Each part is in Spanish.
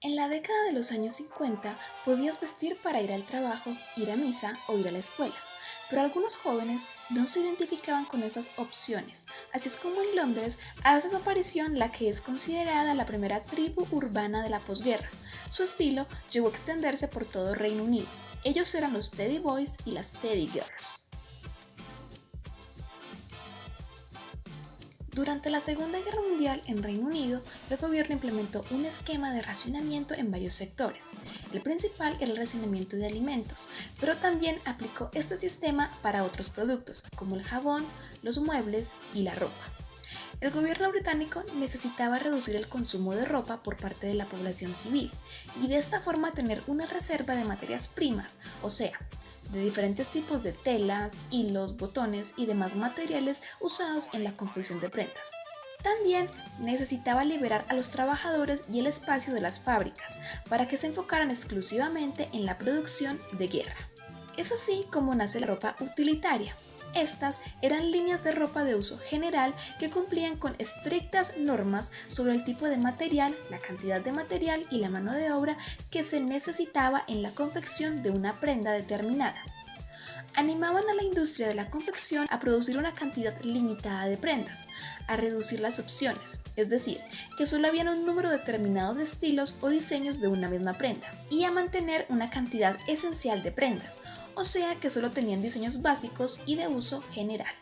En la década de los años 50 podías vestir para ir al trabajo, ir a misa o ir a la escuela, pero algunos jóvenes no se identificaban con estas opciones, así es como en Londres hace su aparición la que es considerada la primera tribu urbana de la posguerra. Su estilo llegó a extenderse por todo Reino Unido. Ellos eran los Teddy Boys y las Teddy Girls. Durante la Segunda Guerra Mundial en Reino Unido, el gobierno implementó un esquema de racionamiento en varios sectores. El principal era el racionamiento de alimentos, pero también aplicó este sistema para otros productos, como el jabón, los muebles y la ropa. El gobierno británico necesitaba reducir el consumo de ropa por parte de la población civil y de esta forma tener una reserva de materias primas, o sea, de diferentes tipos de telas, hilos, botones y demás materiales usados en la confección de prendas. También necesitaba liberar a los trabajadores y el espacio de las fábricas para que se enfocaran exclusivamente en la producción de guerra. Es así como nace la ropa utilitaria. Estas eran líneas de ropa de uso general que cumplían con estrictas normas sobre el tipo de material, la cantidad de material y la mano de obra que se necesitaba en la confección de una prenda determinada. Animaban a la industria de la confección a producir una cantidad limitada de prendas, a reducir las opciones, es decir, que solo había un número determinado de estilos o diseños de una misma prenda, y a mantener una cantidad esencial de prendas, o sea que solo tenían diseños básicos y de uso general.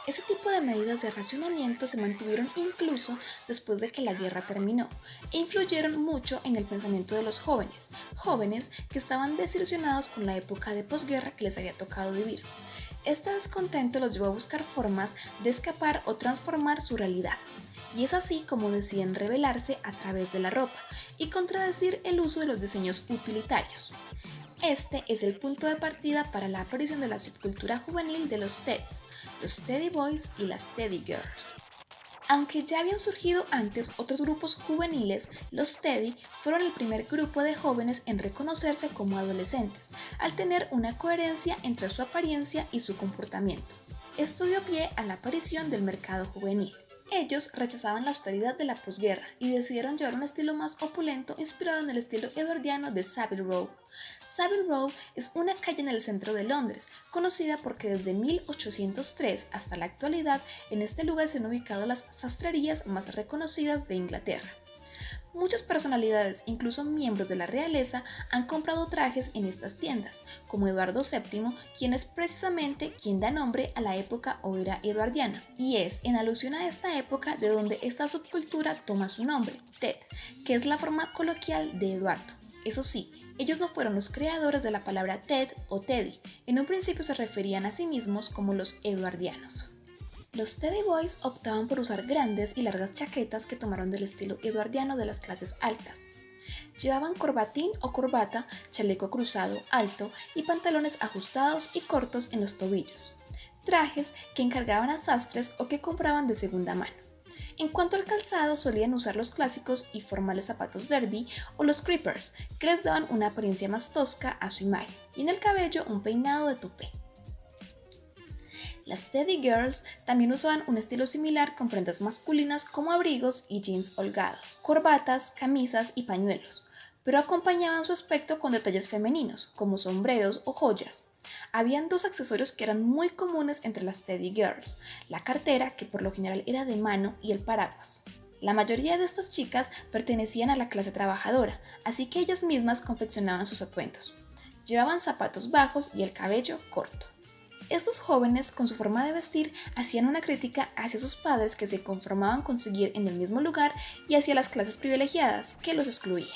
Ese tipo de medidas de racionamiento se mantuvieron incluso después de que la guerra terminó e influyeron mucho en el pensamiento de los jóvenes que estaban desilusionados con la época de posguerra que les había tocado vivir. Este descontento los llevó a buscar formas de escapar o transformar su realidad, y es así como deciden rebelarse a través de la ropa y contradecir el uso de los diseños utilitarios. Este es el punto de partida para la aparición de la subcultura juvenil de los Teds, los Teddy Boys y las Teddy Girls. Aunque ya habían surgido antes otros grupos juveniles, los Teddy fueron el primer grupo de jóvenes en reconocerse como adolescentes, al tener una coherencia entre su apariencia y su comportamiento. Esto dio pie a la aparición del mercado juvenil. Ellos rechazaban la austeridad de la posguerra y decidieron llevar un estilo más opulento inspirado en el estilo edwardiano de Savile Row. Savile Row es una calle en el centro de Londres, conocida porque desde 1803 hasta la actualidad en este lugar se han ubicado las sastrerías más reconocidas de Inglaterra. Muchas personalidades, incluso miembros de la realeza, han comprado trajes en estas tiendas, como Eduardo VII, quien es precisamente quien da nombre a la época o era eduardiana, y es en alusión a esta época de donde esta subcultura toma su nombre, Ted, que es la forma coloquial de Eduardo. Eso sí, ellos no fueron los creadores de la palabra Ted o Teddy, en un principio se referían a sí mismos como los eduardianos. Los Teddy Boys optaban por usar grandes y largas chaquetas que tomaron del estilo eduardiano de las clases altas. Llevaban corbatín o corbata, chaleco cruzado alto y pantalones ajustados y cortos en los tobillos. Trajes que encargaban a sastres o que compraban de segunda mano. En cuanto al calzado, solían usar los clásicos y formales zapatos derby o los creepers, que les daban una apariencia más tosca a su imagen, y en el cabello un peinado de tupé. Las Teddy Girls también usaban un estilo similar con prendas masculinas como abrigos y jeans holgados, corbatas, camisas y pañuelos, pero acompañaban su aspecto con detalles femeninos, como sombreros o joyas. Habían dos accesorios que eran muy comunes entre las Teddy Girls, la cartera, que por lo general era de mano, y el paraguas. La mayoría de estas chicas pertenecían a la clase trabajadora, así que ellas mismas confeccionaban sus atuendos. Llevaban zapatos bajos y el cabello corto. Estos jóvenes, con su forma de vestir, hacían una crítica hacia sus padres que se conformaban con seguir en el mismo lugar y hacia las clases privilegiadas que los excluían.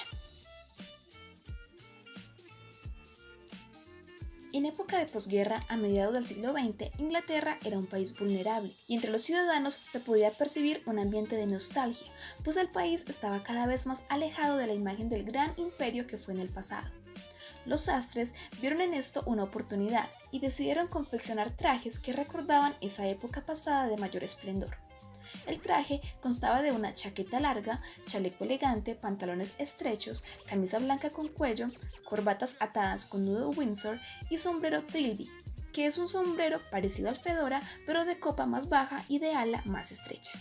En época de posguerra, a mediados del siglo XX, Inglaterra era un país vulnerable y entre los ciudadanos se podía percibir un ambiente de nostalgia, pues el país estaba cada vez más alejado de la imagen del gran imperio que fue en el pasado. Los sastres vieron en esto una oportunidad y decidieron confeccionar trajes que recordaban esa época pasada de mayor esplendor. El traje constaba de una chaqueta larga, chaleco elegante, pantalones estrechos, camisa blanca con cuello, corbatas atadas con nudo Windsor y sombrero trilby, que es un sombrero parecido al fedora pero de copa más baja y de ala más estrecha.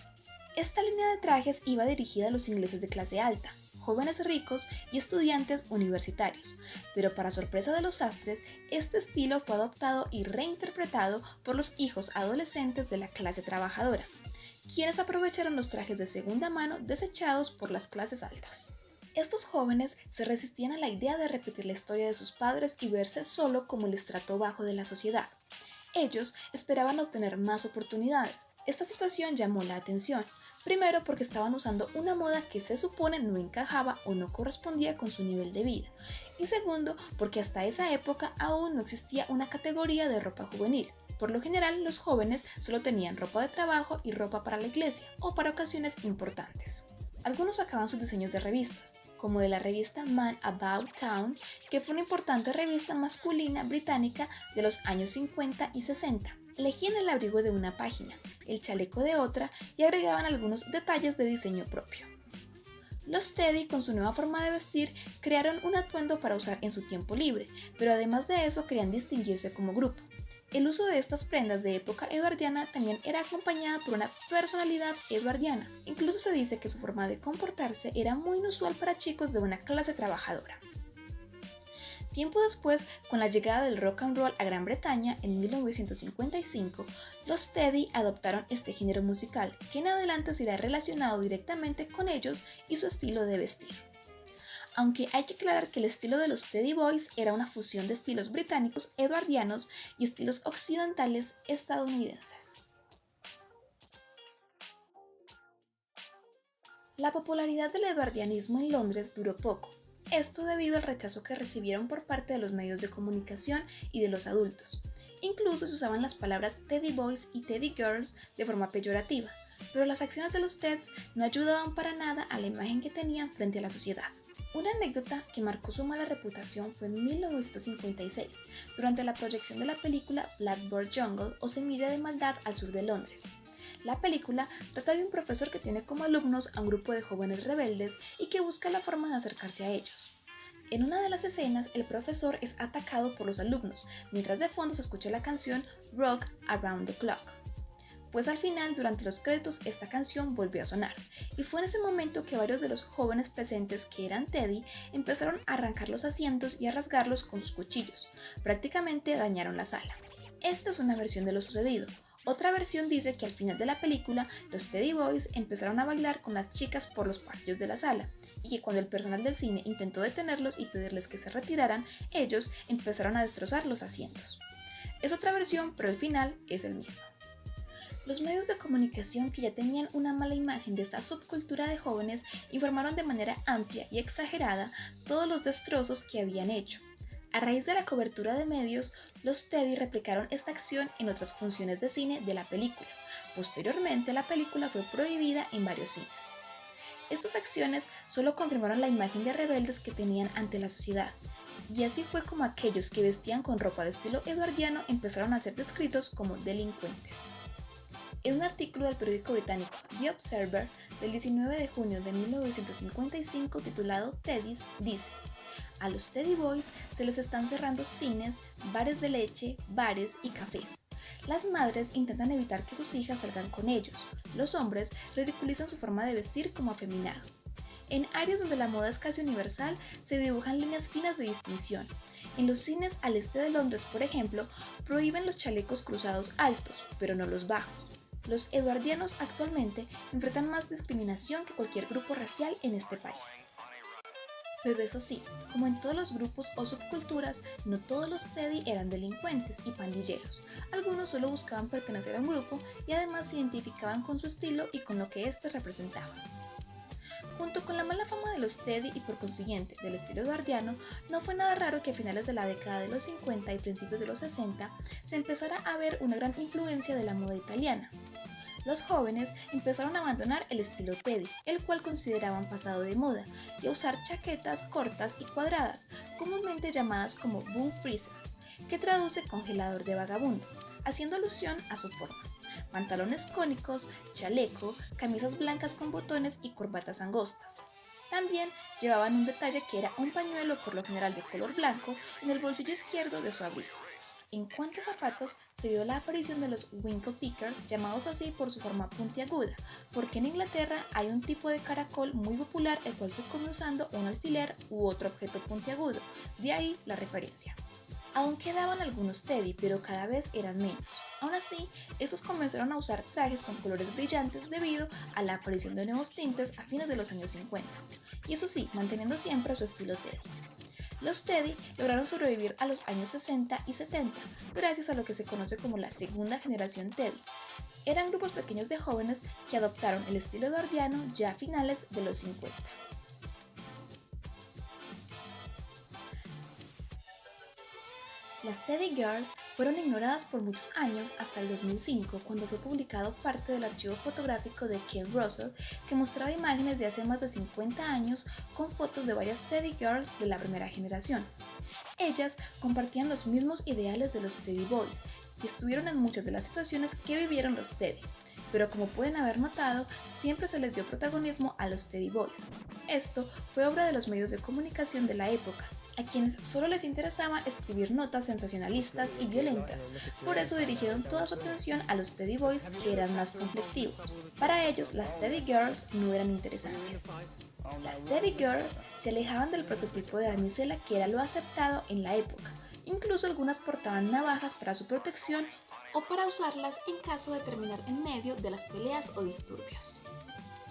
Esta línea de trajes iba dirigida a los ingleses de clase alta, jóvenes ricos y estudiantes universitarios, pero para sorpresa de los sastres, este estilo fue adoptado y reinterpretado por los hijos adolescentes de la clase trabajadora, quienes aprovecharon los trajes de segunda mano desechados por las clases altas. Estos jóvenes se resistían a la idea de repetir la historia de sus padres y verse solo como el estrato bajo de la sociedad. Ellos esperaban obtener más oportunidades. Esta situación llamó la atención, primero porque estaban usando una moda que se supone no encajaba o no correspondía con su nivel de vida, y segundo porque hasta esa época aún no existía una categoría de ropa juvenil. Por lo general, los jóvenes solo tenían ropa de trabajo y ropa para la iglesia o para ocasiones importantes. Algunos sacaban sus diseños de revistas, como de la revista Man About Town, que fue una importante revista masculina británica de los años 50 y 60. Elegían el abrigo de una página, el chaleco de otra y agregaban algunos detalles de diseño propio. Los Teddy, con su nueva forma de vestir, crearon un atuendo para usar en su tiempo libre, pero además de eso querían distinguirse como grupo. El uso de estas prendas de época eduardiana también era acompañada por una personalidad eduardiana. Incluso se dice que su forma de comportarse era muy inusual para chicos de una clase trabajadora. Tiempo después, con la llegada del rock and roll a Gran Bretaña en 1955, los Teddy adoptaron este género musical, que en adelante será relacionado directamente con ellos y su estilo de vestir. Aunque hay que aclarar que el estilo de los Teddy Boys era una fusión de estilos británicos eduardianos y estilos occidentales estadounidenses. La popularidad del eduardianismo en Londres duró poco, esto debido al rechazo que recibieron por parte de los medios de comunicación y de los adultos. Incluso se usaban las palabras Teddy Boys y Teddy Girls de forma peyorativa, pero las acciones de los Teds no ayudaban para nada a la imagen que tenían frente a la sociedad. Una anécdota que marcó su mala reputación fue en 1956, durante la proyección de la película Blackbird Jungle o Semilla de Maldad al sur de Londres. La película trata de un profesor que tiene como alumnos a un grupo de jóvenes rebeldes y que busca la forma de acercarse a ellos. En una de las escenas, el profesor es atacado por los alumnos, mientras de fondo se escucha la canción Rock Around the Clock. Pues al final, durante los créditos, esta canción volvió a sonar, y fue en ese momento que varios de los jóvenes presentes que eran Teddy empezaron a arrancar los asientos y a rasgarlos con sus cuchillos. Prácticamente dañaron la sala. Esta es una versión de lo sucedido. Otra versión dice que al final de la película, los Teddy Boys empezaron a bailar con las chicas por los pasillos de la sala, y que cuando el personal del cine intentó detenerlos y pedirles que se retiraran, ellos empezaron a destrozar los asientos. Es otra versión, pero el final es el mismo. Los medios de comunicación, que ya tenían una mala imagen de esta subcultura de jóvenes, informaron de manera amplia y exagerada todos los destrozos que habían hecho. A raíz de la cobertura de medios, los Teddy replicaron esta acción en otras funciones de cine de la película. Posteriormente, la película fue prohibida en varios cines. Estas acciones solo confirmaron la imagen de rebeldes que tenían ante la sociedad, y así fue como aquellos que vestían con ropa de estilo eduardiano empezaron a ser descritos como delincuentes. En un artículo del periódico británico The Observer del 19 de junio de 1955 titulado Teddy's, dice: a los Teddy Boys se les están cerrando cines, bares de leche, bares y cafés. Las madres intentan evitar que sus hijas salgan con ellos. Los hombres ridiculizan su forma de vestir como afeminado. En áreas donde la moda es casi universal, se dibujan líneas finas de distinción. En los cines al este de Londres, por ejemplo, prohíben los chalecos cruzados altos, pero no los bajos. Los eduardianos actualmente enfrentan más discriminación que cualquier grupo racial en este país. Pero eso sí, como en todos los grupos o subculturas, no todos los Teddy eran delincuentes y pandilleros. Algunos solo buscaban pertenecer a un grupo y además se identificaban con su estilo y con lo que éste representaba. Junto con la mala fama de los Teddy y por consiguiente del estilo eduardiano, no fue nada raro que a finales de la década de los 50 y principios de los 60 se empezara a ver una gran influencia de la moda italiana. Los jóvenes empezaron a abandonar el estilo Teddy, el cual consideraban pasado de moda, y a usar chaquetas cortas y cuadradas, comúnmente llamadas como bum freezer, que traduce congelador de vagabundo, haciendo alusión a su forma. Pantalones cónicos, chaleco, camisas blancas con botones y corbatas angostas. También llevaban un detalle que era un pañuelo, por lo general de color blanco, en el bolsillo izquierdo de su abrigo. En cuanto a zapatos, se dio la aparición de los winkle picker, llamados así por su forma puntiaguda, porque en Inglaterra hay un tipo de caracol muy popular el cual se come usando un alfiler u otro objeto puntiagudo, de ahí la referencia. Aún quedaban algunos Teddy, pero cada vez eran menos. Aún así, estos comenzaron a usar trajes con colores brillantes debido a la aparición de nuevos tintes a fines de los años 50, y eso sí, manteniendo siempre su estilo Teddy. Los Teddy lograron sobrevivir a los años 60 y 70 gracias a lo que se conoce como la segunda generación Teddy. Eran grupos pequeños de jóvenes que adoptaron el estilo edwardiano ya a finales de los 50. Las Teddy Girls fueron ignoradas por muchos años hasta el 2005, cuando fue publicado parte del archivo fotográfico de Ken Russell que mostraba imágenes de hace más de 50 años con fotos de varias Teddy Girls de la primera generación. Ellas compartían los mismos ideales de los Teddy Boys y estuvieron en muchas de las situaciones que vivieron los Teddy, pero como pueden haber notado, siempre se les dio protagonismo a los Teddy Boys. Esto fue obra de los medios de comunicación de la época, a quienes solo les interesaba escribir notas sensacionalistas y violentas, por eso dirigieron toda su atención a los Teddy Boys, que eran más conflictivos. Para ellos, las Teddy Girls no eran interesantes. Las Teddy Girls se alejaban del prototipo de damisela que era lo aceptado en la época. Incluso algunas portaban navajas para su protección o para usarlas en caso de terminar en medio de las peleas o disturbios.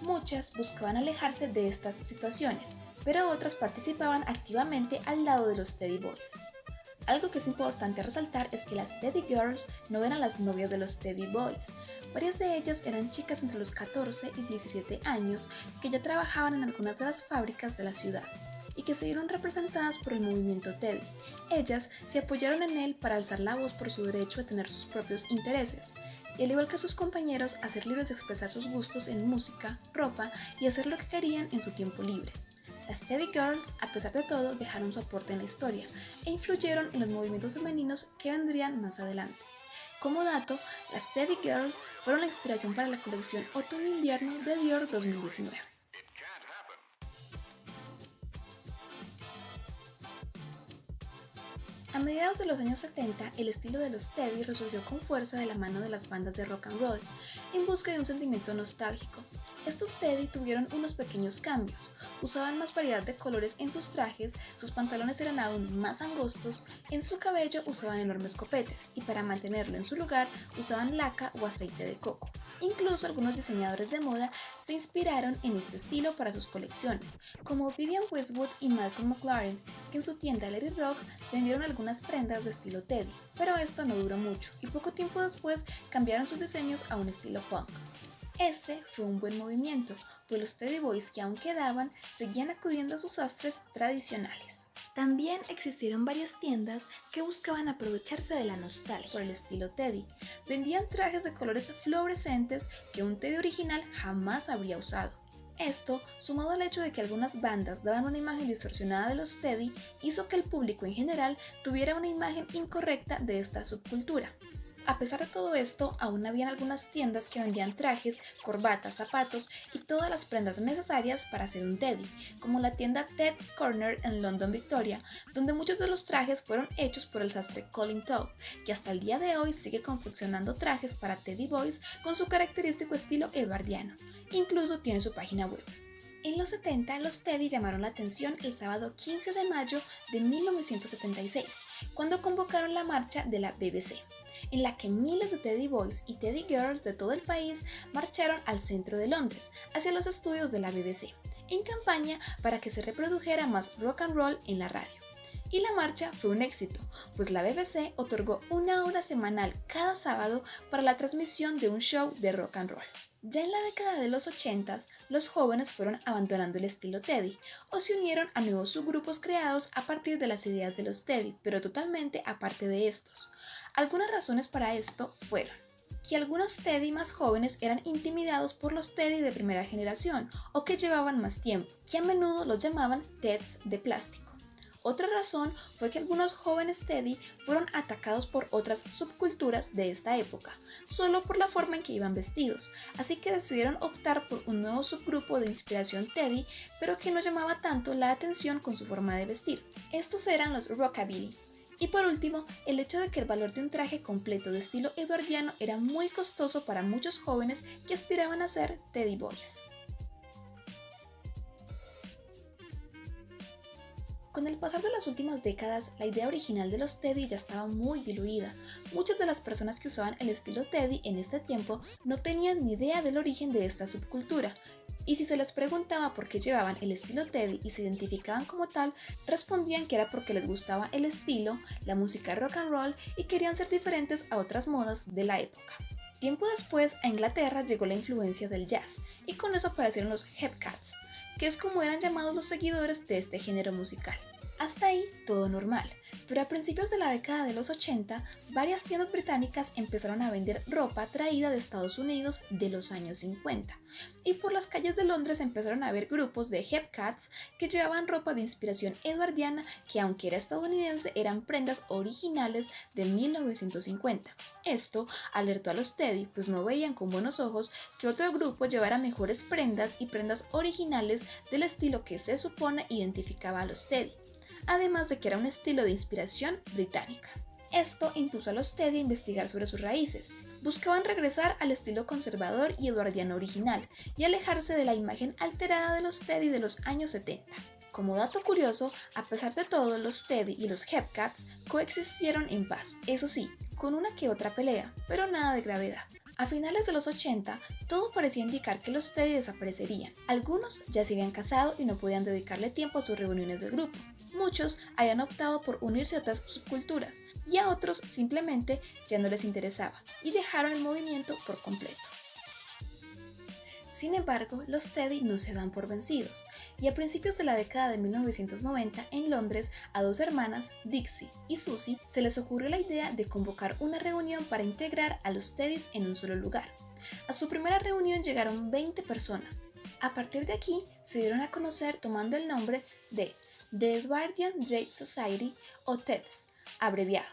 Muchas buscaban alejarse de estas situaciones, pero otras participaban activamente al lado de los Teddy Boys. Algo que es importante resaltar es que las Teddy Girls no eran las novias de los Teddy Boys. Varias de ellas eran chicas entre los 14 y 17 años que ya trabajaban en algunas de las fábricas de la ciudad y que se vieron representadas por el movimiento Teddy. Ellas se apoyaron en él para alzar la voz por su derecho a tener sus propios intereses, y al igual que sus compañeros, a ser libres de expresar sus gustos en música, ropa y hacer lo que querían en su tiempo libre. Las Teddy Girls, a pesar de todo, dejaron su aporte en la historia e influyeron en los movimientos femeninos que vendrían más adelante. Como dato, las Teddy Girls fueron la inspiración para la colección Otoño-Invierno de Dior 2019. A mediados de los años 70, el estilo de los Teddy resurgió con fuerza de la mano de las bandas de rock and roll, en busca de un sentimiento nostálgico. Estos Teddy tuvieron unos pequeños cambios, usaban más variedad de colores en sus trajes, sus pantalones eran aún más angostos, en su cabello usaban enormes copetes y para mantenerlo en su lugar usaban laca o aceite de coco. Incluso algunos diseñadores de moda se inspiraron en este estilo para sus colecciones, como Vivienne Westwood y Malcolm McLaren, que en su tienda Let It Rock vendieron algunas prendas de estilo Teddy, pero esto no duró mucho y poco tiempo después cambiaron sus diseños a un estilo punk. Este fue un buen movimiento, pues los Teddy Boys que aún quedaban seguían acudiendo a sus sastres tradicionales. También existieron varias tiendas que buscaban aprovecharse de la nostalgia por el estilo Teddy. Vendían trajes de colores fluorescentes que un Teddy original jamás habría usado. Esto, sumado al hecho de que algunas bandas daban una imagen distorsionada de los Teddy, hizo que el público en general tuviera una imagen incorrecta de esta subcultura. A pesar de todo esto, aún habían algunas tiendas que vendían trajes, corbatas, zapatos y todas las prendas necesarias para hacer un Teddy, como la tienda Ted's Corner en London, Victoria, donde muchos de los trajes fueron hechos por el sastre Colin Taub, que hasta el día de hoy sigue confeccionando trajes para Teddy Boys con su característico estilo edwardiano. Incluso tiene su página web. En los 70, los Teddy llamaron la atención el sábado 15 de mayo de 1976, cuando convocaron la marcha de la BBC, en la que miles de Teddy Boys y Teddy Girls de todo el país marcharon al centro de Londres, hacia los estudios de la BBC, en campaña para que se reprodujera más rock and roll en la radio. Y la marcha fue un éxito, pues la BBC otorgó una hora semanal cada sábado para la transmisión de un show de rock and roll. Ya en la década de los 80s, los jóvenes fueron abandonando el estilo Teddy o se unieron a nuevos subgrupos creados a partir de las ideas de los Teddy, pero totalmente aparte de estos. Algunas razones para esto fueron que algunos Teddy más jóvenes eran intimidados por los Teddy de primera generación o que llevaban más tiempo, que a menudo los llamaban Teds de plástico. Otra razón fue que algunos jóvenes Teddy fueron atacados por otras subculturas de esta época, solo por la forma en que iban vestidos, así que decidieron optar por un nuevo subgrupo de inspiración Teddy, pero que no llamaba tanto la atención con su forma de vestir. Estos eran los Rockabilly, Y por último, el hecho de que el valor de un traje completo de estilo edwardiano era muy costoso para muchos jóvenes que aspiraban a ser Teddy Boys. Con el pasar de las últimas décadas, la idea original de los Teddy ya estaba muy diluida. Muchas de las personas que usaban el estilo Teddy en este tiempo no tenían ni idea del origen de esta subcultura, y si se les preguntaba por qué llevaban el estilo Teddy y se identificaban como tal, respondían que era porque les gustaba el estilo, la música rock and roll y querían ser diferentes a otras modas de la época. Tiempo después, a Inglaterra llegó la influencia del jazz, y con eso aparecieron los Hepcats, que es como eran llamados los seguidores de este género musical. Hasta ahí todo normal, pero a principios de la década de los 80, varias tiendas británicas empezaron a vender ropa traída de Estados Unidos de los años 50, y por las calles de Londres empezaron a ver grupos de Hepcats que llevaban ropa de inspiración edwardiana que, aunque era estadounidense, eran prendas originales de 1950. Esto alertó a los Teddy, pues no veían con buenos ojos que otro grupo llevara mejores prendas y prendas originales del estilo que se supone identificaba a los Teddy, además de que era un estilo de inspiración británica. Esto impulsó a los Teddy a investigar sobre sus raíces. Buscaban regresar al estilo conservador y edwardiano original y alejarse de la imagen alterada de los Teddy de los años 70. Como dato curioso, a pesar de todo, los Teddy y los Hepcats coexistieron en paz, eso sí, con una que otra pelea, pero nada de gravedad. A finales de los 80, todo parecía indicar que los Teddy desaparecerían. Algunos ya se habían casado y no podían dedicarle tiempo a sus reuniones del grupo. Muchos habían optado por unirse a otras subculturas y a otros simplemente ya no les interesaba y dejaron el movimiento por completo. Sin embargo, los Teddy no se dan por vencidos, y a principios de la década de 1990 en Londres a dos hermanas, Dixie y Susie, se les ocurrió la idea de convocar una reunión para integrar a los Teddys en un solo lugar. A su primera reunión llegaron 20 personas. A partir de aquí se dieron a conocer tomando el nombre de The Edwardian Drape Society o TEDS, abreviado.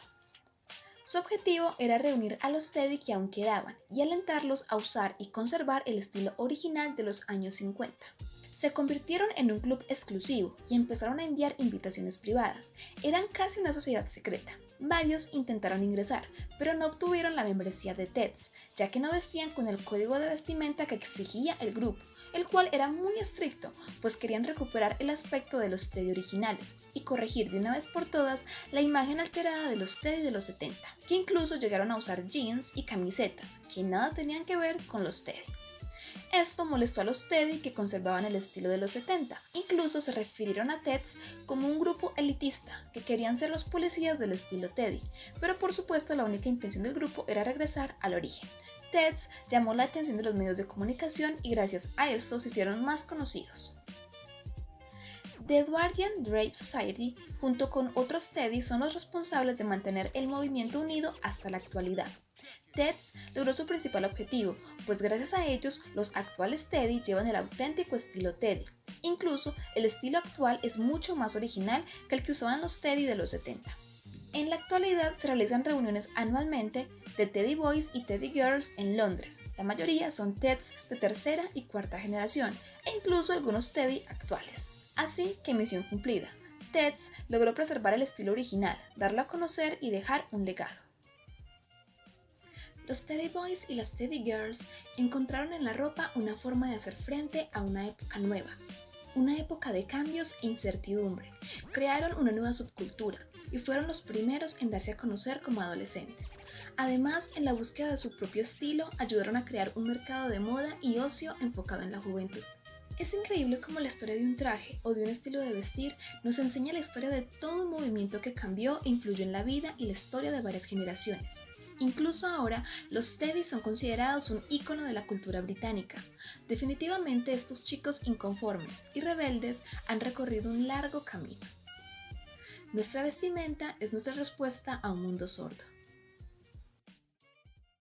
Su objetivo era reunir a los Teddy que aún quedaban y alentarlos a usar y conservar el estilo original de los años 50. Se convirtieron en un club exclusivo y empezaron a enviar invitaciones privadas. Eran casi una sociedad secreta. Varios intentaron ingresar, pero no obtuvieron la membresía de TEDS, ya que no vestían con el código de vestimenta que exigía el grupo, el cual era muy estricto, pues querían recuperar el aspecto de los Teddy originales y corregir de una vez por todas la imagen alterada de los Teddy de los 70, que incluso llegaron a usar jeans y camisetas que nada tenían que ver con los Teddy. Esto molestó a los Teddy que conservaban el estilo de los 70. Incluso se refirieron a TEDS como un grupo elitista que querían ser los policías del estilo Teddy, pero por supuesto la única intención del grupo era regresar al origen. TEDS llamó la atención de los medios de comunicación y gracias a eso se hicieron más conocidos. The Edwardian Drape Society, junto con otros Teddy, son los responsables de mantener el movimiento unido hasta la actualidad. TEDS logró su principal objetivo, pues gracias a ellos los actuales Teddy llevan el auténtico estilo Teddy. Incluso el estilo actual es mucho más original que el que usaban los Teddy de los 70. En la actualidad se realizan reuniones anualmente de Teddy Boys y Teddy Girls en Londres. La mayoría son TEDs de tercera y cuarta generación e incluso algunos Teddy actuales. Así que misión cumplida. TEDS logró preservar el estilo original, darlo a conocer y dejar un legado. Los Teddy Boys y las Teddy Girls encontraron en la ropa una forma de hacer frente a una época nueva, una época de cambios e incertidumbre. Crearon una nueva subcultura y fueron los primeros en darse a conocer como adolescentes. Además, en la búsqueda de su propio estilo, ayudaron a crear un mercado de moda y ocio enfocado en la juventud. Es increíble cómo la historia de un traje o de un estilo de vestir nos enseña la historia de todo un movimiento que cambió e influyó en la vida y la historia de varias generaciones. Incluso ahora, los Teddy son considerados un ícono de la cultura británica. Definitivamente estos chicos inconformes y rebeldes han recorrido un largo camino. Nuestra vestimenta es nuestra respuesta a un mundo sordo.